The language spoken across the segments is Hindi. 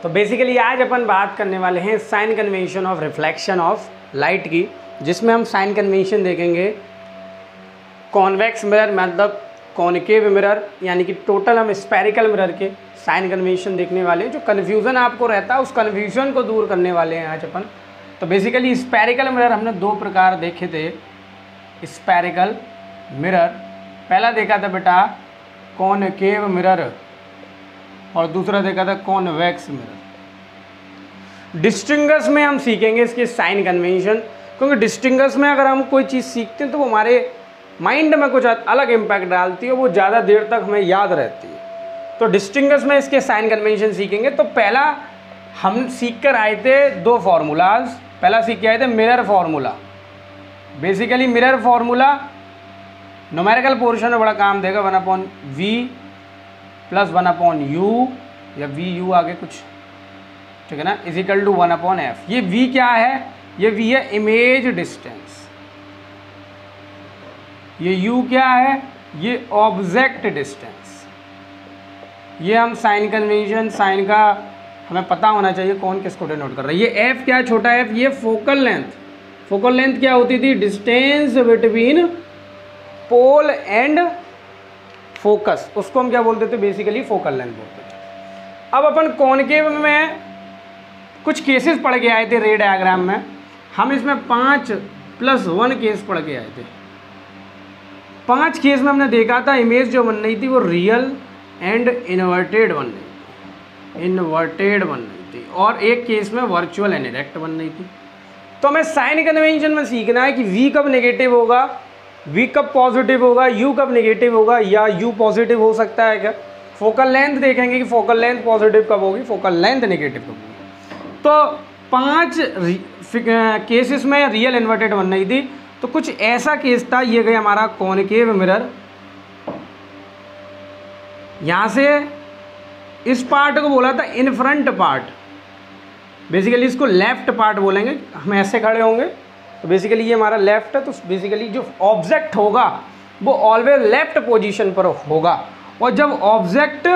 तो बेसिकली आज अपन बात करने वाले हैं sign convention of reflection of light की, जिसमें हम साइन कन्वेंशन देखेंगे कॉन्वेक्स मिरर मतलब कॉनकेव मिरर, यानी कि टोटल हम स्फेरिकल मिरर के साइन कन्वेंशन देखने वाले हैं। जो कन्फ्यूज़न आपको रहता है उस कन्फ्यूज़न को दूर करने वाले हैं आज अपन। तो बेसिकली स्फेरिकल मिरर हमने दो प्रकार देखे थे। स्फेरिकल मिरर पहला देखा था बेटा कॉनकेव मिरर और दूसरा देखा था कॉन्वेक्स मिरर। डिस्टिंग्विश में हम सीखेंगे इसके साइन कन्वेंशन, क्योंकि डिस्टिंग्विश में अगर हम कोई चीज़ सीखते हैं तो वो हमारे माइंड में कुछ अलग इम्पैक्ट डालती है, वो ज़्यादा देर तक हमें याद रहती है। तो डिस्टिंग्विश में इसके साइन कन्वेंशन सीखेंगे। तो पहला हम सीख कर आए थे दो फार्मूलाज। पहला सीख के आए थे mirror formula. Basically mirror formula numerical portion में बड़ा काम देगा, 1/v प्लस 1/u या vu आगे कुछ, ठीक है ना, इज इक्वल टू 1/f। ये v क्या है? ये v है इमेज डिस्टेंस। ये u क्या है? ये ऑब्जेक्ट डिस्टेंस। ये हम साइन कन्वेंशन, साइन का हमें पता होना चाहिए कौन किसको डिनोट कर रहा है। ये f क्या है? छोटा f। ये फोकल लेंथ। फोकल लेंथ क्या होती थी? Distance between pole and focus, उसको हम क्या बोलते थे? बेसिकली फोकल लेंथ बोलते थे। अब अपन कॉनकेव में कुछ केसेस पढ़ के आए थे रे डायग्राम में। हम इसमें 5+1 केस पढ़ के आए थे। 5 केस में हमने देखा था इमेज जो बन रही थी वो रियल एंड इन्वर्टेड बन रही थी, इन्वर्टेड बन रही थी, और एक केस में वर्चुअल एंड डायरेक्ट बन रही थी। तो हमें साइन कन्वेंशन में सीखना है कि v कब नेगेटिव होगा, v कब पॉजिटिव होगा, u कब नेगेटिव होगा, या u पॉजिटिव हो सकता है क्या। फोकल लेंथ देखेंगे कि फोकल लेंथ पॉजिटिव कब होगी, फोकल लेंथ नेगेटिव कब होगी। तो 5 केसेस में रियल इन्वर्टेड बन रही थी। तो कुछ ऐसा केस था, ये गया हमारा कॉनकेव मिरर। यहाँ से इस पार्ट को बोला था इन फ्रंट पार्ट, बेसिकली इसको लेफ्ट पार्ट बोलेंगे। हम ऐसे खड़े होंगे तो बेसिकली ये हमारा लेफ्ट है। तो बेसिकली जो ऑब्जेक्ट होगा वो ऑलवेज लेफ्ट पोजीशन पर होगा, और जब ऑब्जेक्ट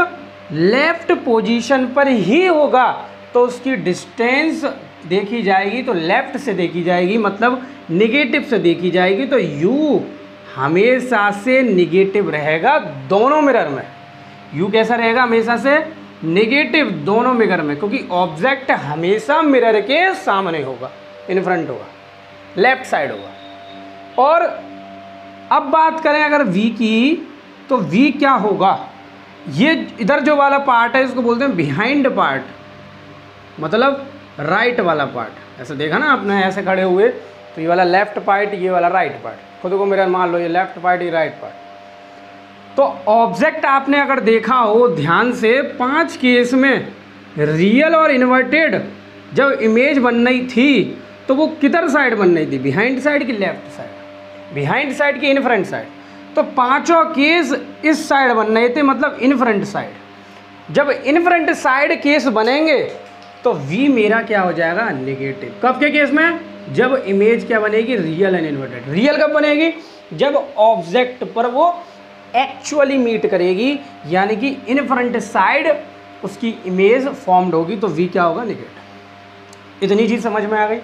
लेफ्ट पोजीशन पर ही होगा तो उसकी डिस्टेंस देखी जाएगी तो लेफ्ट से देखी जाएगी, मतलब निगेटिव से देखी जाएगी। तो u हमेशा से निगेटिव रहेगा दोनों मिरर में। u कैसा रहेगा? हमेशा से नेगेटिव दोनों मिरर में, क्योंकि ऑब्जेक्ट हमेशा मिरर के सामने होगा, इन फ्रंट होगा, लेफ्ट साइड होगा। और अब बात करें अगर v की, तो v क्या होगा? ये इधर जो वाला पार्ट है इसको बोलते हैं बिहाइंड पार्ट, मतलब राइट वाला पार्ट। ऐसे देखा ना आपने, ऐसे खड़े हुए तो ये वाला लेफ्ट पार्ट, ये वाला राइट पार्ट। खुद को मिरर मान लो, ये लेफ्ट पार्ट, ये राइट पार्ट। तो ऑब्जेक्ट आपने अगर देखा हो ध्यान से, 5 केस में रियल और इन्वर्टेड जब इमेज बन रही थी तो वो किधर साइड बन रही थी? बिहाइंड साइड की लेफ्ट साइड, बिहाइंड साइड की इन फ्रंट साइड। तो 5 केस इस साइड बन रहे थे, मतलब इन फ्रंट साइड। जब इन फ्रंट साइड केस बनेंगे तो v मेरा क्या हो जाएगा? नेगेटिव। कब के केस में? जब इमेज क्या बनेगी? Real and inverted. रियल कब बनेगी? जब ऑब्जेक्ट पर वो एक्चुअली मीट करेगी, यानी कि इन फ्रंट साइड उसकी इमेज फॉर्म्ड होगी, तो v क्या होगा? नेगेटिव। इतनी चीज़ समझ में आ गई?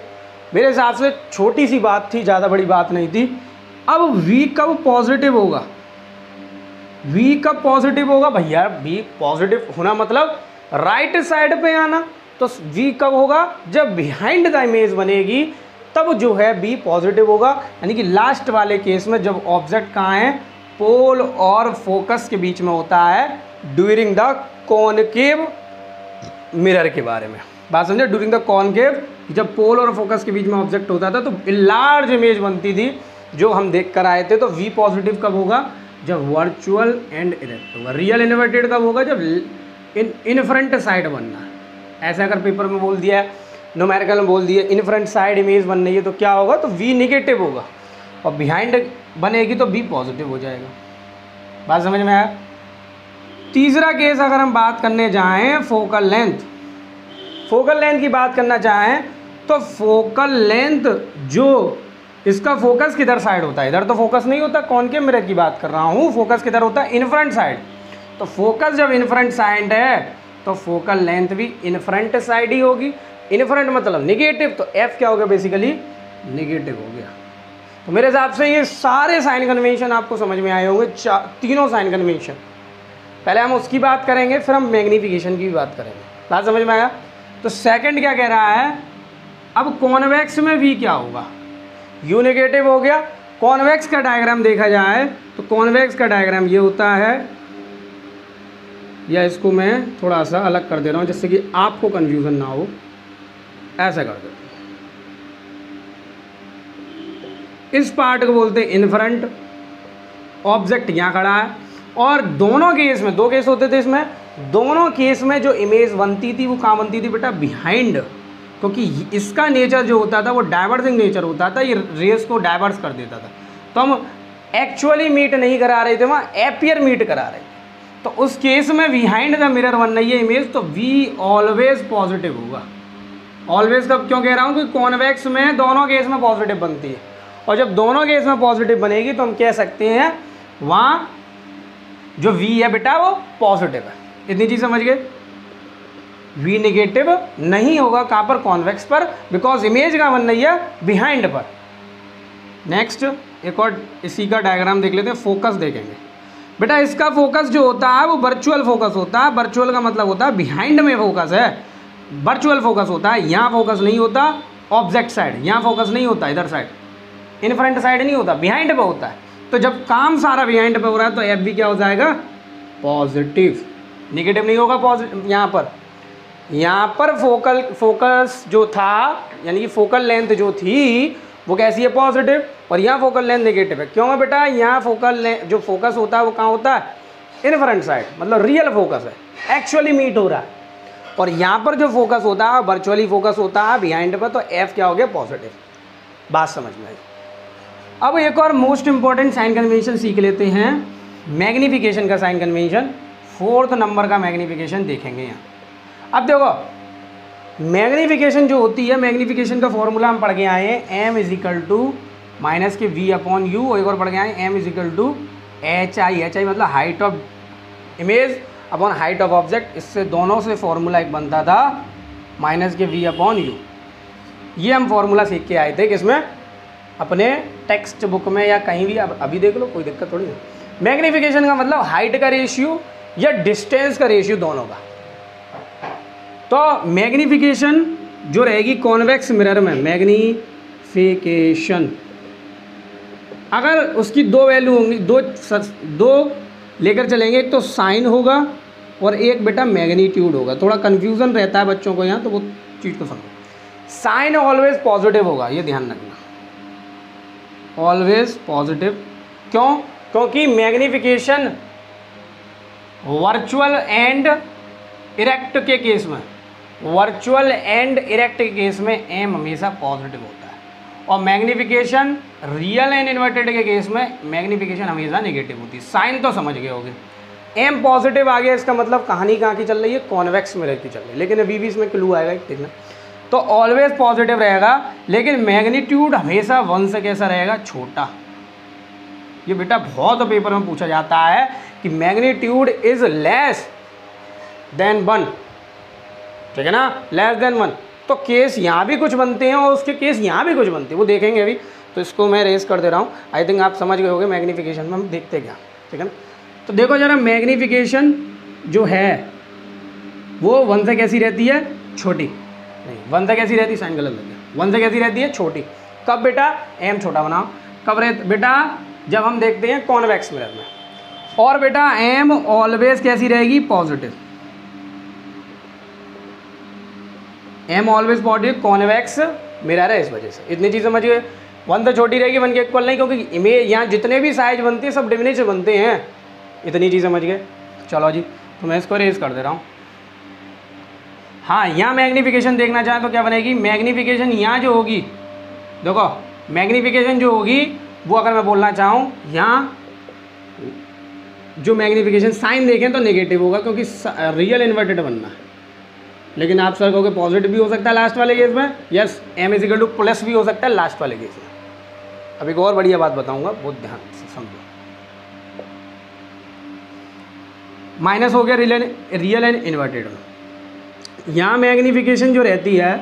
मेरे हिसाब से छोटी सी बात थी, ज़्यादा बड़ी बात नहीं थी। अब v कब पॉजिटिव होगा? v कब पॉजिटिव होगा भैया? v पॉजिटिव होना मतलब राइट साइड पे आना। तो v कब होगा? जब बिहाइंड द इमेज बनेगी तब जो है v पॉजिटिव होगा, यानी कि लास्ट वाले केस में जब ऑब्जेक्ट कहाँ है? पोल और फोकस के बीच में होता है, ड्यूरिंग द कॉनकेव मिरर के बारे में बात समझे। ड्यूरिंग द कॉनकेव, जब पोल और फोकस के बीच में ऑब्जेक्ट होता था तो लार्ज इमेज बनती थी जो हम देख कर आए थे। तो v पॉजिटिव कब होगा? जब वर्चुअल एंड इरेक्ट होगा। रियल इन्वर्टेड कब होगा? जब इन फ्रंट साइड बनना। ऐसा अगर पेपर में बोल दिया, न्यूमेरिकल में बोल दिया इन फ्रंट साइड इमेज बन रही है तो क्या होगा? तो v नेगेटिव होगा, और बिहाइंड बनेगी तो v पॉजिटिव हो जाएगा। बात समझ में आया? तीसरा केस अगर हम बात करने जाएं फोकल लेंथ, फोकल लेंथ की बात करना चाहें तो फोकल लेंथ जो इसका फोकस किधर साइड होता है? इधर तो फोकस नहीं होता, कॉनकेव मिरर की बात कर रहा हूँ। फोकस किधर होता है? In front side. तो फोकस जब इन फ्रंट साइड है तो फोकल लेंथ भी इन फ्रंट साइड ही होगी। इन फ्रंट मतलब निगेटिव, तो एफ क्या हो गया बेसिकली निगेटिव हो गया। तो मेरे हिसाब से ये सारे साइन कन्वेंशन आपको समझ में आए होंगे, तीनों साइन कन्वेंशन। पहले हम उसकी बात करेंगे, फिर हम मैग्नीफिकेशन की भी बात करेंगे। बात समझ में आया? तो सेकंड क्या कह रहा है, अब कॉन्वेक्स में वी क्या होगा, यू नेगेटिव हो गया। कॉन्वेक्स का डायग्राम देखा जाए तो कॉन्वेक्स का डायग्राम ये होता है, या इसको मैं थोड़ा सा अलग कर दे रहा हूँ जिससे कि आपको कन्फ्यूज़न ना हो। ऐसा कर दो, इस पार्ट को बोलते हैं इन फ्रंट, ऑब्जेक्ट यहाँ खड़ा है, और दोनों केस में, दो केस होते थे इसमें, दोनों केस में जो इमेज बनती थी वो कहाँ बनती थी बेटा, बिहाइंड, क्योंकि इसका नेचर जो होता था वो डाइवर्सिंग नेचर होता था, ये रेस को डाइवर्स कर देता था। तो हम एक्चुअली मीट नहीं करा रहे थे, वहाँ एपियर मीट करा रहे थे। तो उस केस में बिहाइंड द मिरर बन रही है इमेज, तो वी ऑलवेज पॉजिटिव होगा। ऑलवेज कब क्यों कह रहा हूँ, कि कॉन्वेक्स में दोनों केस में पॉजिटिव बनती है, और जब दोनों केस में पॉजिटिव बनेगी तो हम कह सकते हैं वहाँ जो वी है बेटा वो पॉजिटिव है। इतनी चीज़ समझ गए? वी नेगेटिव नहीं होगा कहाँ पर, कॉन्वेक्स पर, बिकॉज इमेज कहाँ बन रही है, बिहाइंड पर। नेक्स्ट एक और इसी का डायग्राम देख लेते हैं, फोकस देखेंगे। बेटा इसका फोकस जो होता है वो वर्चुअल फोकस होता है। वर्चुअल का मतलब होता है बिहाइंड में फोकस है, वर्चुअल फोकस होता है। यहाँ फोकस नहीं होता ऑब्जेक्ट साइड, यहाँ फोकस नहीं होता इधर साइड, इन फ्रंट साइड नहीं होता, बिहाइंड पे होता है। तो जब काम सारा बिहाइंड पे हो रहा है तो एफ भी क्या हो जाएगा, पॉजिटिव, निगेटिव नहीं होगा। पॉजिटिव यहाँ पर फोकस जो था, यानी कि फोकल लेंथ जो थी वो कैसी है, पॉजिटिव, और यहाँ फोकल लेंथ नेगेटिव है। क्यों है बेटा, यहाँ फोकल लेंथ जो फोकस होता है वो कहाँ होता है, इन फ्रंट साइड, मतलब रियल फोकस है, एक्चुअली मीट हो रहा है। और यहाँ पर जो फोकस होता है वर्चुअली फोकस होता है बिहाइंड पर, तो एफ क्या हो गया, पॉजिटिव। बात समझ में आई? अब एक और मोस्ट इंपॉर्टेंट साइन कन्वेंशन सीख लेते हैं, मैग्नीफिकेशन का साइन कन्वेंशन। 4th नंबर का मैग्नीफिकेशन देखेंगे यहाँ। अब देखो मैग्नीफिकेशन जो होती है, मैग्नीफिकेशन का फॉर्मूला हम पढ़ के आए हैं, M is equal to minus के वी अपॉन यू, और एक और पढ़ के आए M is equal to H I मतलब height of image upon height of object. इससे दोनों से फॉर्मूला एक बनता था माइनस के वी अपॉन यू। ये हम फॉर्मूला सीख के आए थे किसमें, अपने टेक्स्ट बुक में या कहीं भी, अभी देख लो कोई दिक्कत थोड़ी है। मैग्नीफिकेशन का मतलब हाइट का रेशियो या डिस्टेंस का रेशियो दोनों का। तो मैग्नीफिकेशन जो रहेगी कॉन्वेक्स मिरर में, मैग्नीफिकेशन अगर उसकी दो वैल्यू होंगी, दो लेकर चलेंगे, एक तो साइन होगा और एक बेटा मैग्नीट्यूड होगा। थोड़ा कन्फ्यूज़न रहता है बच्चों को यहाँ, तो वो चीज़ को समझो। साइन ऑलवेज पॉजिटिव होगा, ये ध्यान रखना, ऑलवेज पॉजिटिव। क्यों? क्योंकि मैग्नीफिकेशन वर्चुअल एंड इरेक्ट के केस में, वर्चुअल एंड इरेक्ट के केस में एम हमेशा पॉजिटिव होता है, और मैग्नीफिकेशन रियल एंड इन्वर्टेड के केस में मैग्नीफिकेशन हमेशा नेगेटिव होती है। साइन तो समझ गए होगे। एम पॉजिटिव आ गया, इसका मतलब कहानी कहाँ की चल रही है, कॉन्वेक्स मिरर की चल रही है। लेकिन अभी भी इसमें क्लू आएगा, देखना। तो ऑलवेज पॉजिटिव रहेगा, लेकिन मैग्नीट्यूड हमेशा 1 से कैसा रहेगा, छोटा। ये बेटा बहुत पेपर में पूछा जाता है कि मैग्नीट्यूड इज लेस देन 1, ठीक है ना, लेस देन 1। तो केस यहाँ भी कुछ बनते हैं और उसके केस यहाँ भी कुछ बनते हैं, वो देखेंगे अभी। तो इसको मैं रेस कर दे रहा हूँ। आई थिंक आप समझ गए होंगे मैग्नीफिकेशन में हम देखते क्या, ठीक है ना। तो देखो जरा, मैग्नीफिकेशन जो है वो 1 से कैसी रहती है, छोटी। नहीं, 1 से कैसी रहती है, साइन गलत लग गया, 1 से कैसी रहती है, छोटी। कब बेटा, एम छोटा बनाओ। कब रहती बेटा, जब हम देखते हैं कॉन्वेक्स मिरर में। और बेटा एम ऑलवेज कैसी रहेगी, positive. Am always positive, convex mirror है इस वजह से। इतनी चीज़ समझ गए। 1 तो छोटी रहेगी, 1 के इक्वल नहीं, क्योंकि इमेज यहाँ जितने भी साइज बनते हैं सब डिमिनिश बनते हैं। इतनी चीज़ समझ गए। चलो जी, तो मैं इसको रेज कर दे रहा हूँ। हाँ, यहाँ मैग्नीफिकेशन देखना चाहें तो क्या बनेगी, मैग्नीफिकेशन यहाँ जो होगी, देखो मैग्नीफिकेशन जो होगी वो अगर मैं बोलना चाहूँ, यहाँ जो मैग्नीफिकेशन साइन देखें तो नेगेटिव होगा, क्योंकि रियल इन्वर्टेड बनना है। लेकिन आप सर कहोगे पॉजिटिव भी हो सकता है लास्ट वाले केस में, yes, M is equal to plus भी हो सकता है लास्ट वाले केस में। अब एक और बढ़िया बात बताऊंगा, बहुत ध्यान से समझो। माइनस हो गया रियल एंड इन्वर्टेड में, यहाँ मैग्नीफिकेशन जो रहती है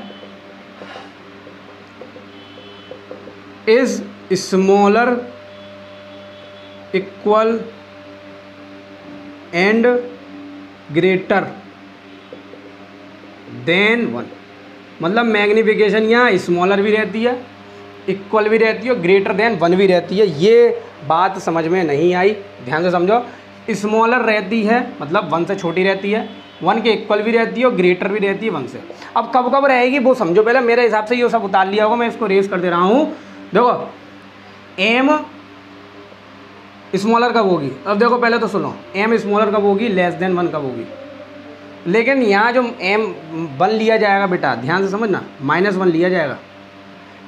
is smaller equal and greater than 1, मतलब मैग्नीफिकेशन यहाँ स्मॉलर भी रहती है, इक्वल भी रहती है और ग्रेटर देन 1 भी रहती है। ये बात समझ में नहीं आई, ध्यान से समझो। स्मॉलर रहती है मतलब 1 से छोटी रहती है, 1 के इक्वल भी रहती है और ग्रेटर भी रहती है 1 से। अब कब कब रहेगी वो समझो पहले, मेरे हिसाब से ये सब उतार लिया होगा, मैं इसको रेस कर दे रहा हूँ। देखो एम स्मॉलर कब होगी, अब देखो पहले तो सुनो, एम स्मॉलर कब होगी, लेस देन 1 कब होगी। लेकिन यहाँ जो एम 1 लिया जाएगा बेटा, ध्यान से समझना, -1 लिया जाएगा।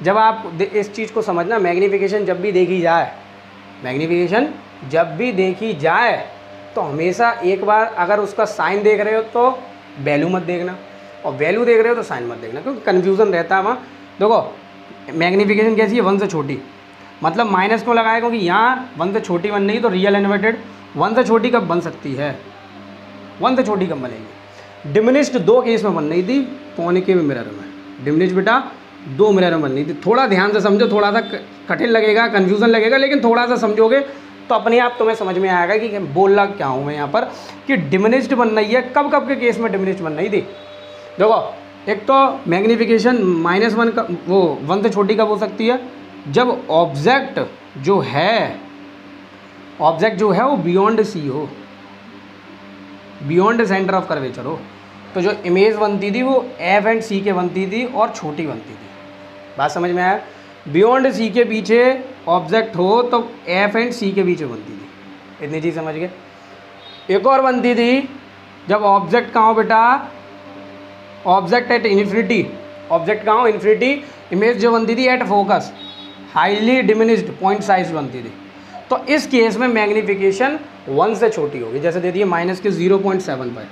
जब आप इस चीज़ को समझना, मैग्नीफिकेशन जब भी देखी जाए, मैग्नीफिकेशन जब भी देखी जाए तो हमेशा एक बार अगर उसका साइन देख रहे हो तो वैल्यू मत देखना, और वैल्यू देख रहे हो तो साइन मत देखना, क्योंकि कन्फ्यूज़न रहता है वहाँ। देखो मैग्नीफिकेशन कैसी है, 1 से छोटी, मतलब माइनस क्यों लगाया, क्योंकि यहाँ 1 से छोटी 1 नहीं, तो रियल इन्वर्टेड 1 से छोटी कब बन सकती है, 1 से छोटी कब बनेगी। डिमिनिश्ड 2 केस में बन रही थी, कोनिकेव मिरर में। डिमिनिश्ड बेटा 2 मिरर में बन रही थी। थोड़ा ध्यान से समझो, थोड़ा सा कठिन लगेगा, कन्फ्यूज़न लगेगा, लेकिन थोड़ा सा समझोगे तो अपने आप तुम्हें समझ में आएगा कि बोल रहा क्या हूँ मैं यहाँ पर, कि डिमिनिश्ड बन रही है। कब कब के केस में डिमिनिश्ड बन रही थी, देखो एक तो मैग्नीफिकेशन -1 का वो 1 से छोटी कब हो सकती है, जब ऑब्जेक्ट जो है वो बियॉन्ड सी हो, बियॉन्ड सेंटर ऑफ कर्वेचर हो। तो जो इमेज बनती थी वो एफ एंड सी के बनती थी और छोटी बनती थी। बात समझ में आया, बियॉन्ड सी के पीछे ऑब्जेक्ट हो तो एफ एंड सी के पीछे बनती थी, इतनी चीज़ समझ गए। एक और बनती थी जब ऑब्जेक्ट कहाँ हो बेटा, ऑब्जेक्ट एट इन्फिनिटी, ऑब्जेक्ट कहाँ हो, इन्फिनिटी। इमेज जो बनती थी at focus, highly diminished point size बनती थी। तो इस केस में मैग्नीफिकेशन 1 से छोटी होगी, जैसे दे दिए -0.75।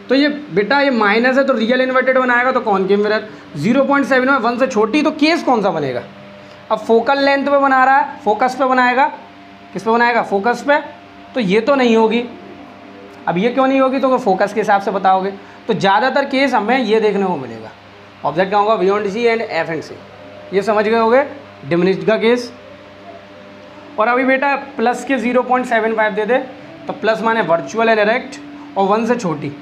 तो ये बेटा ये माइनस है तो रियल इन्वर्टेड बनाएगा तो कॉनकेव मिरर, 0.7 में 1 से छोटी, तो केस कौन सा बनेगा। अब फोकल लेंथ पे बना रहा है, फोकस पे बनाएगा, किस पे बनाएगा, फोकस पे, तो ये तो नहीं होगी। अब ये क्यों नहीं होगी, तो फोकस के हिसाब से बताओगे। तो ज़्यादातर केस हमें ये देखने को मिलेगा, ऑब्जेक्ट कहाँ होगा, beyond C and F and C. ये समझ गए होगे डिमिनिश्ड का केस। और अभी बेटा प्लस के 0.75 दे दे, तो प्लस माने वर्चुअल एंड इरेक्ट, और 1 से छोटी,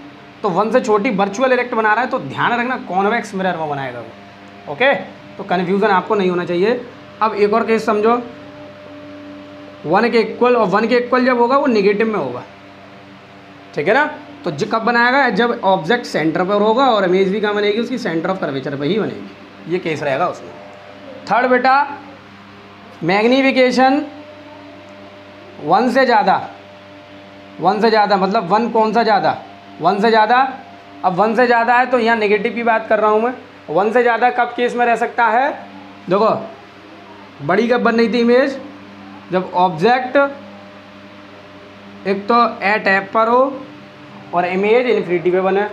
तो 1 से छोटी वर्चुअल इरेक्ट बना रहा है, तो ध्यान रखना कॉन्वेक्स मिरर में बनाएगा वो। ओके, तो कन्फ्यूज़न आपको नहीं होना चाहिए। अब एक और केस समझो, 1 के इक्वल, और 1 के इक्वल जब होगा वो निगेटिव में होगा, ठीक है ना। तो कब बनाएगा, जब ऑब्जेक्ट सेंटर पर होगा और इमेज भी कहाँ बनेगी, उसकी सेंटर ऑफ कर्वेचर पर ही बनेगी। ये केस रहेगा उसमें। थर्ड बेटा मैग्नीफिकेशन 1 से ज़्यादा, 1 से ज़्यादा मतलब 1 कौन सा ज़्यादा, 1 से ज़्यादा। अब 1 से ज़्यादा है तो यहाँ नेगेटिव की बात कर रहा हूँ मैं। 1 से ज़्यादा कब केस में रह सकता है, देखो बड़ी कब बन रही थी इमेज, जब ऑब्जेक्ट एक तो एट एफ पर हो और इमेज इन्फिनिटी पे बने।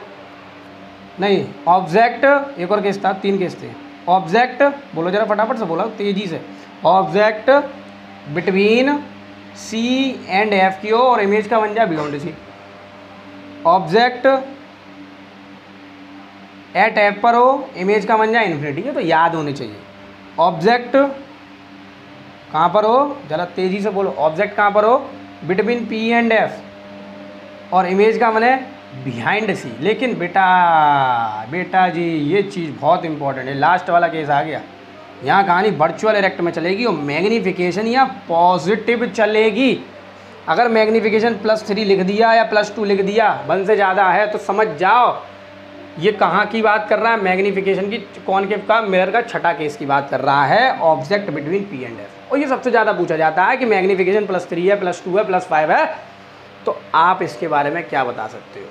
नहीं, ऑब्जेक्ट, एक और केस था, 3 केस थे। ऑब्जेक्ट, बोलो जरा फटाफट से, बोला तेजी से, object between C and F की हो और इमेज का बन जाए beyond C. Object at F पर हो, इमेज का बन जाए इन्फिनिटी। है तो याद होने चाहिए। ऑब्जेक्ट कहाँ पर हो, जरा तेजी से बोलो, ऑब्जेक्ट कहाँ पर हो, बिटवीन पी एंड एफ और इमेज का बने बिहाइंड सी। लेकिन बेटा जी ये चीज़ बहुत इंपॉर्टेंट है, लास्ट वाला केस आ गया। यहाँ कहानी वर्चुअल इरेक्ट में चलेगी और मैग्नीफिकेशन यहाँ पॉजिटिव चलेगी। अगर मैग्नीफिकेशन +3 लिख दिया या +2 लिख दिया, 1 से ज़्यादा है, तो समझ जाओ ये कहाँ की बात कर रहा है, मैग्नीफिकेशन की, कॉनकेव का मिरर का छठा केस की बात कर रहा है, object between P and F. और ये सबसे ज़्यादा पूछा जाता है कि मैग्नीफिकेशन +3 है, +2 है, +5 है, तो आप इसके बारे में क्या बता सकते हो।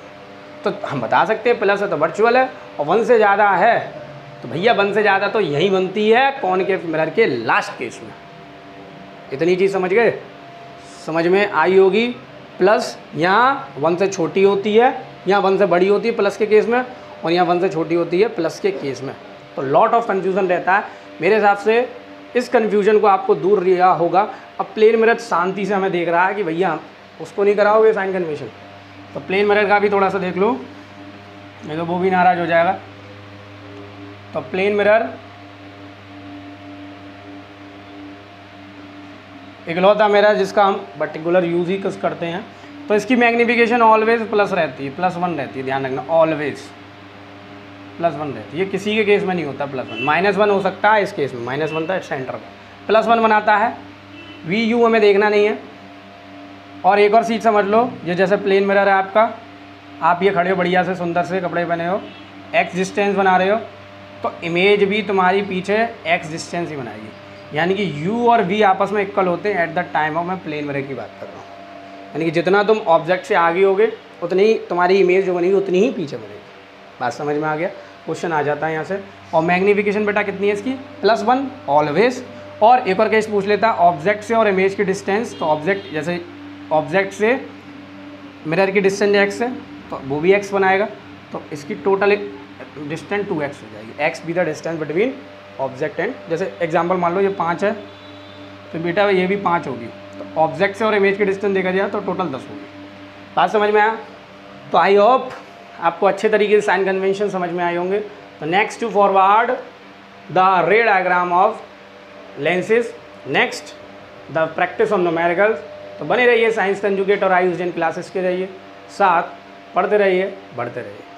तो हम बता सकते हैं प्लस है तो वर्चुअल है, और 1 से ज़्यादा है तो भैया 1 से ज़्यादा तो यही बनती है कॉनकेव मिरर के लास्ट केस में। इतनी चीज़ समझ गए, समझ में आई होगी। प्लस यहाँ 1 से छोटी होती है, यहाँ 1 से बड़ी होती है प्लस के केस में, और यहाँ 1 से छोटी होती है प्लस के केस में। तो लॉट ऑफ कन्फ्यूज़न रहता है। मेरे हिसाब से इस कन्फ्यूजन को आपको दूर लिया होगा। अब प्लेन मिरर शांति से हमें देख रहा है कि भैया उसको नहीं कराओगे साइन कन्वेंशन, तो प्लेन मिरर का भी थोड़ा सा देख लो। नहीं तो वो भी नाराज हो जाएगा। तो प्लेन मिरर इकलौता मिरर जिसका हम पर्टिकुलर यूज ही करते हैं। तो इसकी मैग्निफिकेशन ऑलवेज प्लस रहती है, +1 रहती है, ध्यान रखना, ऑलवेज +1 रहती है। किसी के केस में नहीं होता +1, -1 हो सकता है, इस केस में -1 था सेंटर का, +1 बनाता है। VU हमें देखना नहीं है। और एक और चीज़ समझ लो, ये जैसे प्लेन मिरर है आपका, आप ये खड़े हो बढ़िया से सुंदर से कपड़े पहने हो, X डिस्टेंस बना रहे हो, तो इमेज भी तुम्हारी पीछे X डिस्टेंस ही बनाएगी। यानी कि U और V आपस में इक्वल होते हैं एट द टाइम ऑफ, मैं प्लेन मिरर की बात कर रहा हूँ। यानी कि जितना तुम ऑब्जेक्ट से आगे होगे उतनी ही तुम्हारी इमेज जो बनेगी उतनी ही पीछे बनेगी। बात समझ में आ गया? क्वेश्चन आ जाता है यहाँ से। और मैग्निफिकेशन बेटा कितनी है इसकी? +1 ऑलवेज। और एक और केस पूछ लेता है ऑब्जेक्ट से और इमेज की डिस्टेंस। तो ऑब्जेक्ट जैसे ऑब्जेक्ट से मिरर की डिस्टेंस x है तो वो भी x बनाएगा, तो इसकी टोटल डिस्टेंस 2x हो जाएगी। x be the distance between object and, जैसे एग्जांपल मान लो ये 5 है तो बेटा ये भी 5 होगी। तो ऑब्जेक्ट से और इमेज की डिस्टेंस देखा जाए तो टोटल 10 होगी। बात समझ में आया? तो आई होप आपको अच्छे तरीके से साइन कन्वेंशन समझ में आए होंगे। तो next to forward the ray diagram of lenses, next the practice of numericals. तो बने रहिए साइंस कंजुगेट और आई यूज्ड इन क्लासेस के रहिए, साथ पढ़ते रहिए, बढ़ते रहिए।